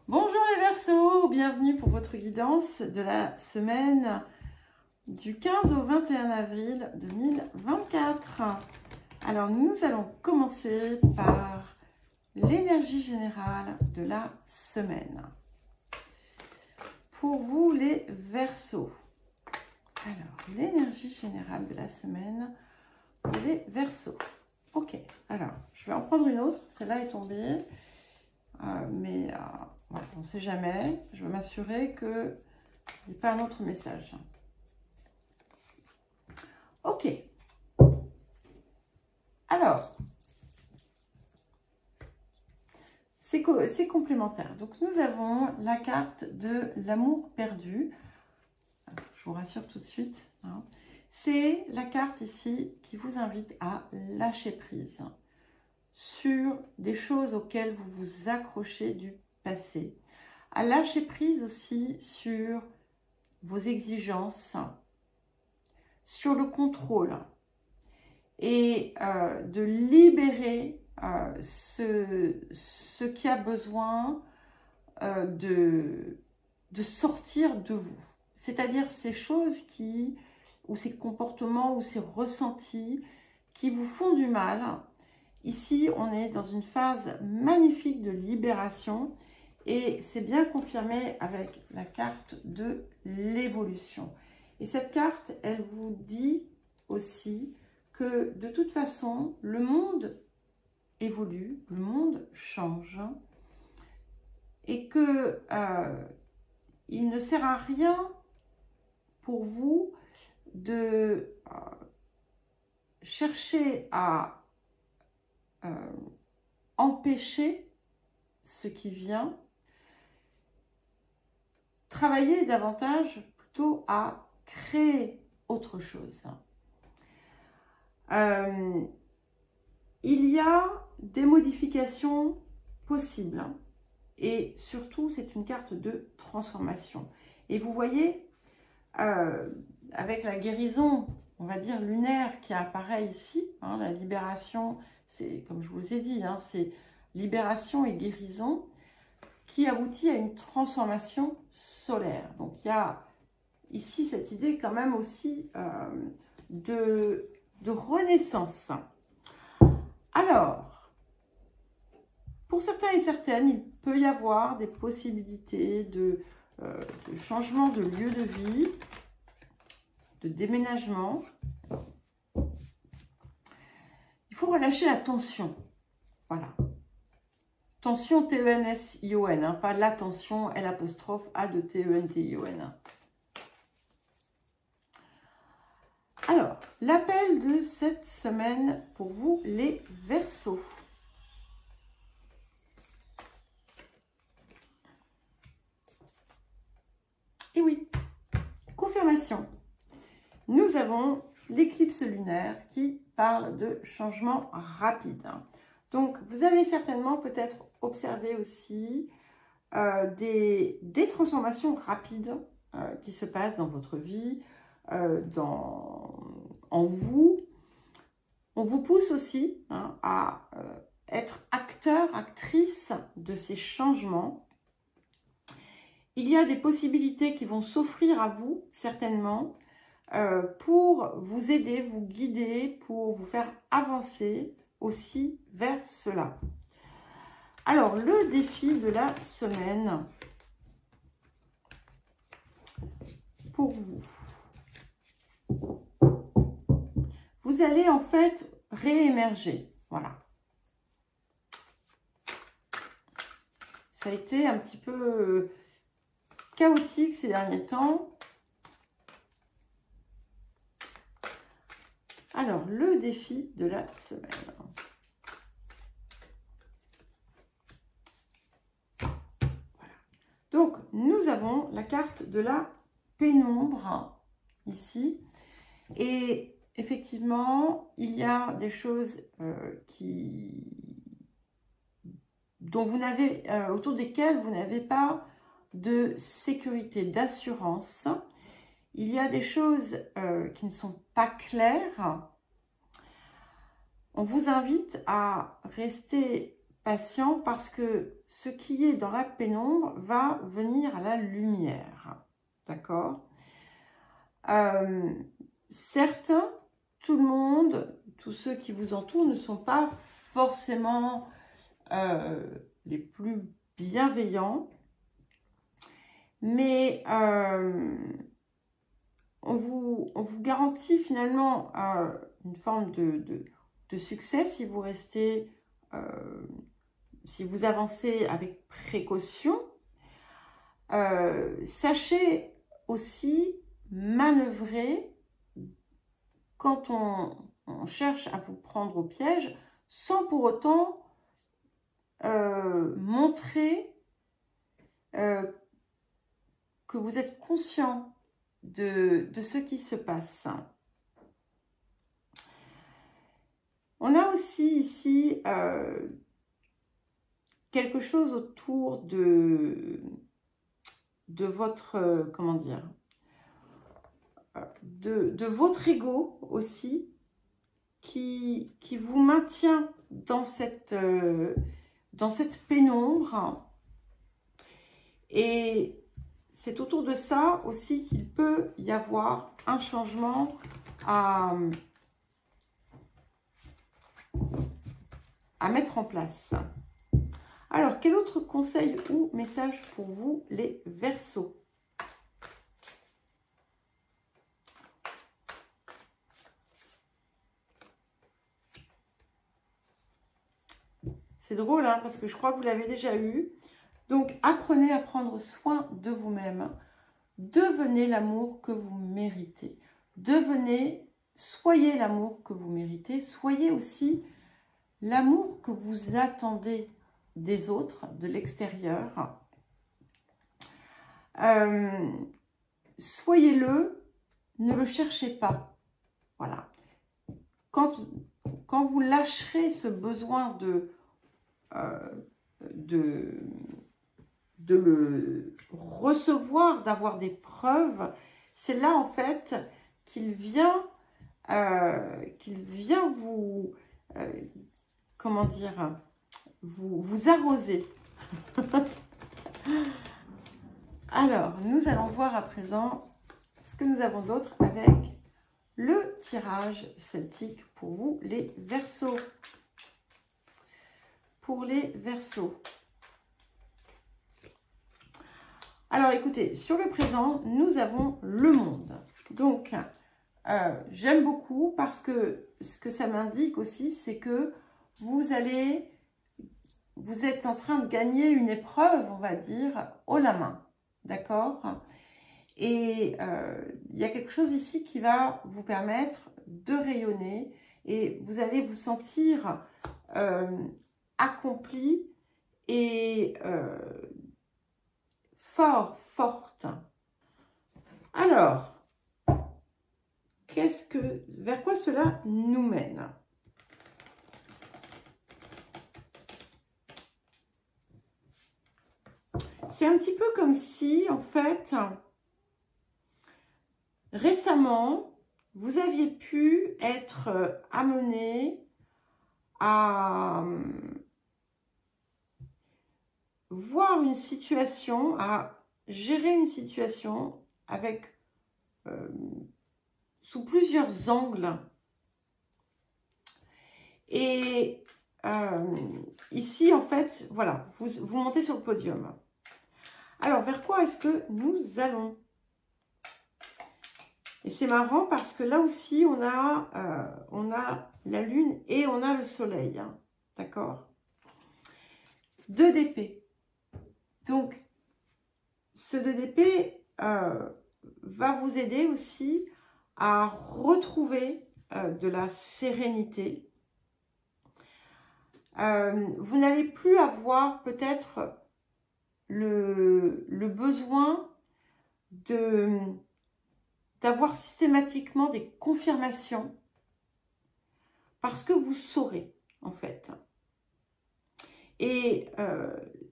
Bonjour les Verseaux, bienvenue pour votre guidance de la semaine du 15 au 21 avril 2024. Alors nous allons commencer par l'énergie générale de la semaine. Pour vous les Verseaux, alors l'énergie générale de la semaine pour les Verseaux. Ok, alors je vais en prendre une autre, celle-là est tombée. Voilà, on ne sait jamais. Je veux m'assurer qu'il n'y ait pas un autre message. Ok. Alors, c'est complémentaire. Donc, nous avons la carte de l'amour perdu. Je vous rassure tout de suite. Hein. C'est la carte ici qui vous invite à lâcher prise sur des choses auxquelles vous vous accrochez du passé, à lâcher prise aussi sur vos exigences, sur le contrôle et de libérer ce qui a besoin de sortir de vous. C'est-à-dire ces choses ou ces comportements ou ces ressentis qui vous font du mal. Ici, on est dans une phase magnifique de libération et c'est bien confirmé avec la carte de l'évolution. Et cette carte, elle vous dit aussi que de toute façon, le monde évolue, le monde change et que il ne sert à rien pour vous de chercher à empêcher ce qui vient, travailler davantage plutôt à créer autre chose. Il y a des modifications possibles et surtout c'est une carte de transformation. Et vous voyez, avec la guérison, on va dire lunaire qui apparaît ici, hein, la libération, c'est comme je vous ai dit, hein, c'est libération et guérison qui aboutit à une transformation solaire. Donc il y a ici cette idée quand même aussi de renaissance. Alors, pour certains et certaines, il peut y avoir des possibilités de changement de lieu de vie, de déménagement. Il faut relâcher la tension. Voilà. Tension T-E-N-S-I-O-N, hein, pas la tension L''A de T-E-N-T-I-O-N. Alors, l'appel de cette semaine pour vous, les Verseaux. Et oui, confirmation. Nous avons l'éclipse lunaire qui parle de changement rapide. Donc, vous allez certainement peut-être observer aussi des transformations rapides qui se passent dans votre vie, en vous. On vous pousse aussi à être acteur, actrice de ces changements. Il y a des possibilités qui vont s'offrir à vous, certainement, pour vous aider, vous guider, pour vous faire avancer aussi vers cela. Alors, le défi de la semaine pour vous. Vous allez en fait réémerger. Voilà. Ça a été un petit peu chaotique ces derniers temps. Alors, le défi de la semaine. Voilà. Donc, nous avons la carte de la pénombre ici. Et effectivement, il y a des choses autour desquelles vous n'avez pas de sécurité, d'assurance. Il y a des choses qui ne sont pas claires. On vous invite à rester patient parce que ce qui est dans la pénombre va venir à la lumière. D'accord? Certes, tout le monde, tous ceux qui vous entourent ne sont pas forcément les plus bienveillants, mais on vous garantit finalement une forme de succès si vous restez, si vous avancez avec précaution. Sachez aussi manœuvrer quand on cherche à vous prendre au piège sans pour autant montrer que vous êtes conscient de ce qui se passe. On a aussi ici quelque chose autour de votre, comment dire, de votre ego aussi, qui vous maintient dans cette pénombre. Et c'est autour de ça aussi qu'il peut y avoir un changement à mettre en place. Alors, quel autre conseil ou message pour vous, les Verseaux? C'est drôle, hein, parce que je crois que vous l'avez déjà eu. Donc, apprenez à prendre soin de vous-même. Devenez l'amour que vous méritez. Soyez l'amour que vous méritez. Soyez aussi l'amour que vous attendez des autres, de l'extérieur. Soyez-le, ne le cherchez pas. Voilà. Quand vous lâcherez ce besoin de le recevoir, d'avoir des preuves, c'est là en fait qu'il vient vous, comment dire, vous arroser. Alors, nous allons voir à présent ce que nous avons d'autre avec le tirage celtique pour vous, les Verseaux. Pour les Verseaux. Alors, écoutez, sur le présent, nous avons le monde. Donc, j'aime beaucoup parce que ce que ça m'indique aussi, c'est que vous êtes en train de gagner une épreuve, on va dire, haut la main. D'accord? Et il y a quelque chose ici qui va vous permettre de rayonner et vous allez vous sentir accompli et forte. Alors, vers quoi cela nous mène? C'est un petit peu comme si, en fait, récemment, vous aviez pu être amené à voir une situation, à gérer une situation avec sous plusieurs angles. Et ici, en fait, voilà, vous montez sur le podium. Alors, vers quoi est-ce que nous allons? Et c'est marrant parce que là aussi, on a la lune et on a le soleil. Hein, d'accord? 2 d'épée. Donc, ce 2 d'épée va vous aider aussi à retrouver de la sérénité. Vous n'allez plus avoir peut-être le besoin d'avoir systématiquement des confirmations parce que vous saurez en fait. Et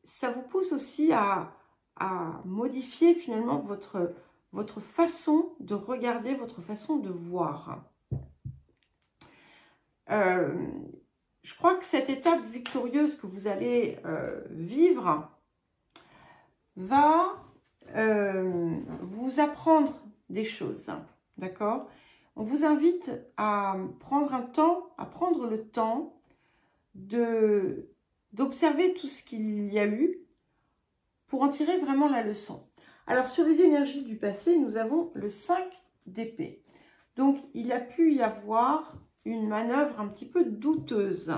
ça vous pousse aussi à modifier finalement votre façon de regarder, votre façon de voir. je crois que cette étape victorieuse que vous allez vivre va vous apprendre des choses, d'accord? On vous invite à prendre le temps d'observer tout ce qu'il y a eu pour en tirer vraiment la leçon. Alors, sur les énergies du passé, nous avons le 5 d'épée. Donc, il a pu y avoir une manœuvre un petit peu douteuse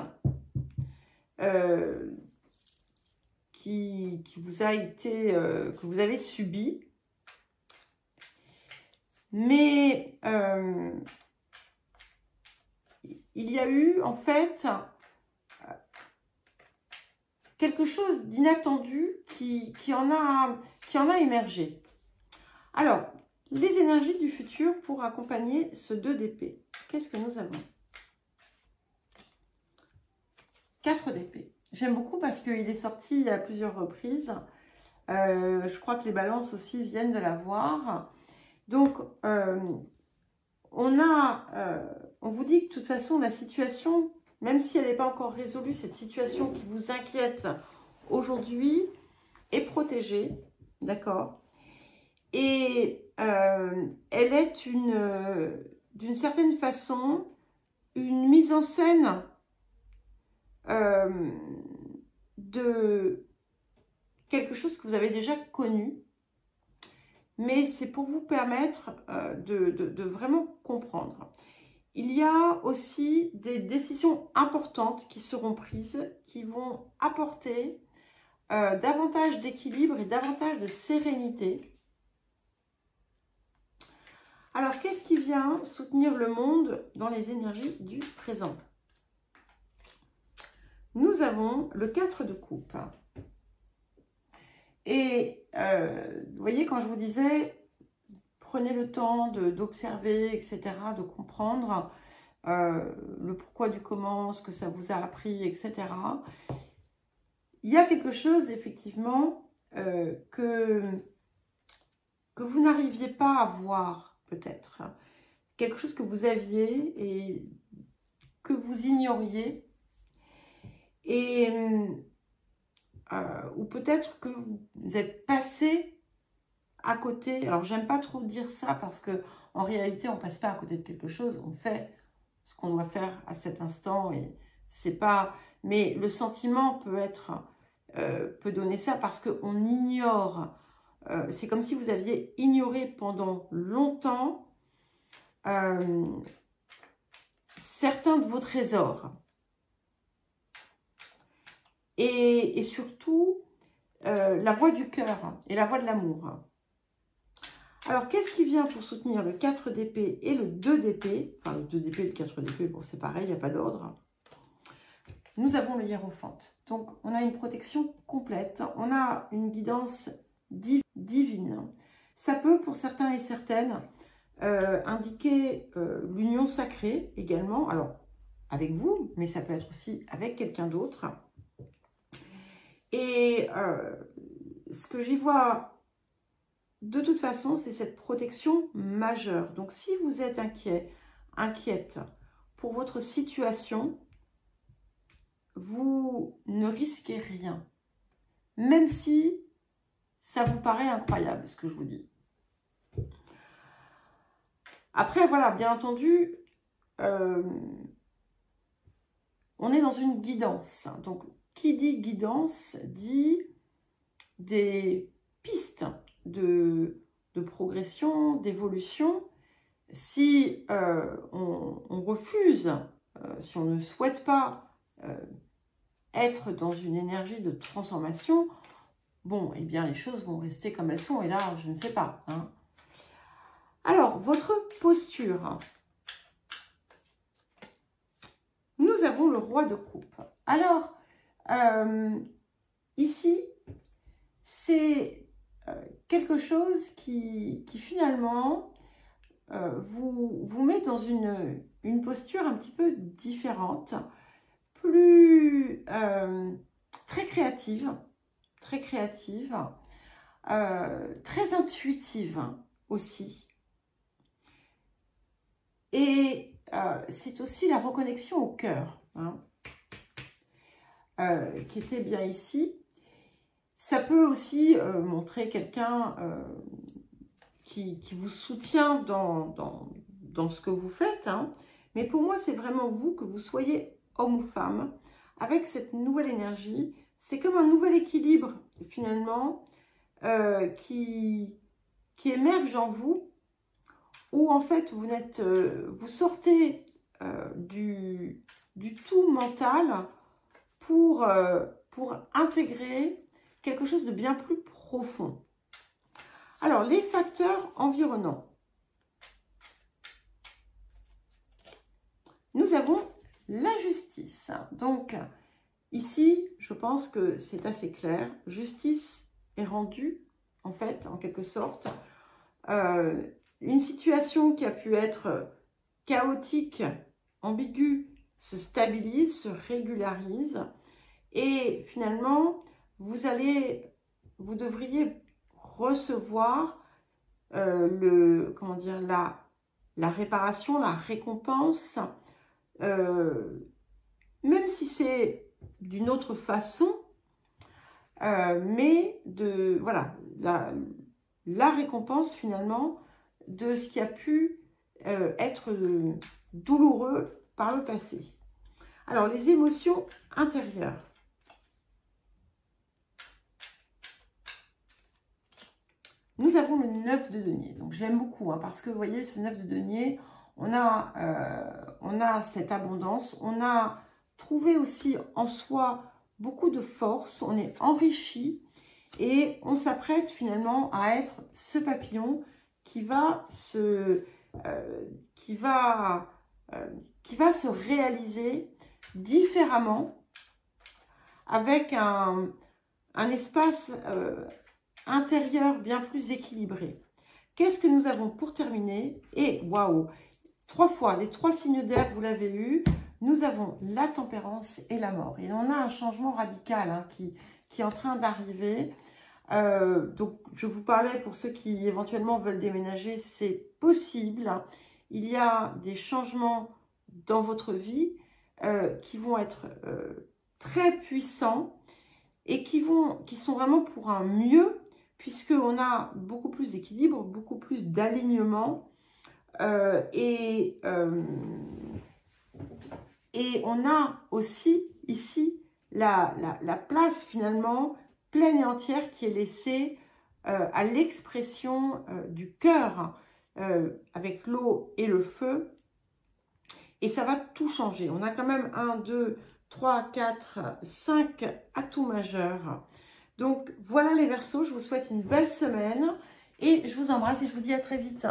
qui vous a été, que vous avez subi. Mais il y a eu en fait quelque chose d'inattendu qui en a émergé. Alors, les énergies du futur pour accompagner ce 2 d'épée. Qu'est-ce que nous avons? 4 d'épée. J'aime beaucoup parce qu'il est sorti à plusieurs reprises. Je crois que les balances aussi viennent de l'avoir. Donc, on vous dit que de toute façon, la situation, même si elle n'est pas encore résolue, cette situation qui vous inquiète aujourd'hui est protégée, d'accord? Et elle est d'une certaine façon une mise en scène de quelque chose que vous avez déjà connu, mais c'est pour vous permettre de vraiment comprendre. Il y a aussi des décisions importantes qui seront prises, qui vont apporter davantage d'équilibre et davantage de sérénité. Alors, qu'est-ce qui vient soutenir le monde dans les énergies du présent? Nous avons le 4 de coupe. Et vous voyez, quand je vous disais, prenez le temps d'observer, etc., de comprendre le pourquoi du comment, ce que ça vous a appris, etc. Il y a quelque chose, effectivement, que vous n'arriviez pas à voir, peut-être. Quelque chose que vous aviez et que vous ignoriez. Et ou peut-être que vous êtes passé à côté. Alors, j'aime pas trop dire ça parce que en réalité, on passe pas à côté de quelque chose. On fait ce qu'on doit faire à cet instant et c'est pas. Mais le sentiment peut donner ça parce qu'on ignore. C'est comme si vous aviez ignoré pendant longtemps certains de vos trésors. Et surtout, la voix du cœur et la voix de l'amour. Alors, qu'est-ce qui vient pour soutenir le 4 d'épée et le 2 d'épée? Enfin, le 2 d'épée et le 4 d'épée, bon, c'est pareil, il n'y a pas d'ordre. Nous avons le hiérophante. Donc, on a une protection complète. On a une guidance divine. Ça peut, pour certains et certaines, indiquer l'union sacrée également. Alors, avec vous, mais ça peut être aussi avec quelqu'un d'autre. Et ce que j'y vois, de toute façon, c'est cette protection majeure. Donc, si vous êtes inquiète pour votre situation, vous ne risquez rien. Même si ça vous paraît incroyable, ce que je vous dis. Après, voilà, bien entendu, on est dans une guidance. Donc, qui dit guidance dit des pistes de progression, d'évolution. Si on refuse, si on ne souhaite pas être dans une énergie de transformation, bon, eh bien, les choses vont rester comme elles sont. Et là, je ne sais pas. Hein. Alors, votre posture. Nous avons le roi de coupe. Alors, ici, c'est quelque chose qui finalement vous met dans une posture un petit peu différente, plus très créative, très intuitive aussi. Et c'est aussi la reconnexion au cœur. Hein. qui était bien ici. Ça peut aussi montrer quelqu'un qui vous soutient dans ce que vous faites. Hein. Mais pour moi, c'est vraiment vous, que vous soyez homme ou femme, avec cette nouvelle énergie. C'est comme un nouvel équilibre, finalement, qui émerge en vous, où en fait, vous sortez du tout mental pour intégrer quelque chose de bien plus profond. Alors, les facteurs environnants. Nous avons la justice. Donc, ici, je pense que c'est assez clair. Justice est rendue, en fait, en quelque sorte. Une situation qui a pu être chaotique, ambiguë, se stabilise, se régularise. Et finalement, vous devriez recevoir la réparation, la récompense, même si c'est d'une autre façon, mais voilà, la récompense finalement de ce qui a pu être douloureux par le passé. Alors, les émotions intérieures. Nous avons le 9 de denier, donc je l'aime beaucoup, hein, parce que vous voyez, ce 9 de denier, on a cette abondance, on a trouvé aussi en soi beaucoup de force, on est enrichi et on s'apprête finalement à être ce papillon qui va se réaliser différemment avec un espace intérieur bien plus équilibré. Qu'est-ce que nous avons pour terminer? Et waouh, 3 fois, les 3 signes d'air, vous l'avez eu. Nous avons la tempérance et la mort. Et on a un changement radical hein, qui est en train d'arriver. Donc, je vous parlais pour ceux qui éventuellement veulent déménager, c'est possible. Il y a des changements dans votre vie qui vont être très puissants et qui sont vraiment pour un mieux, puisqu'on a beaucoup plus d'équilibre, beaucoup plus d'alignement et on a aussi ici la place finalement pleine et entière qui est laissée à l'expression du cœur avec l'eau et le feu, et ça va tout changer. On a quand même 1, 2, 3, 4, 5 atouts majeurs. Donc voilà les Verseaux, je vous souhaite une belle semaine et je vous embrasse et je vous dis à très vite.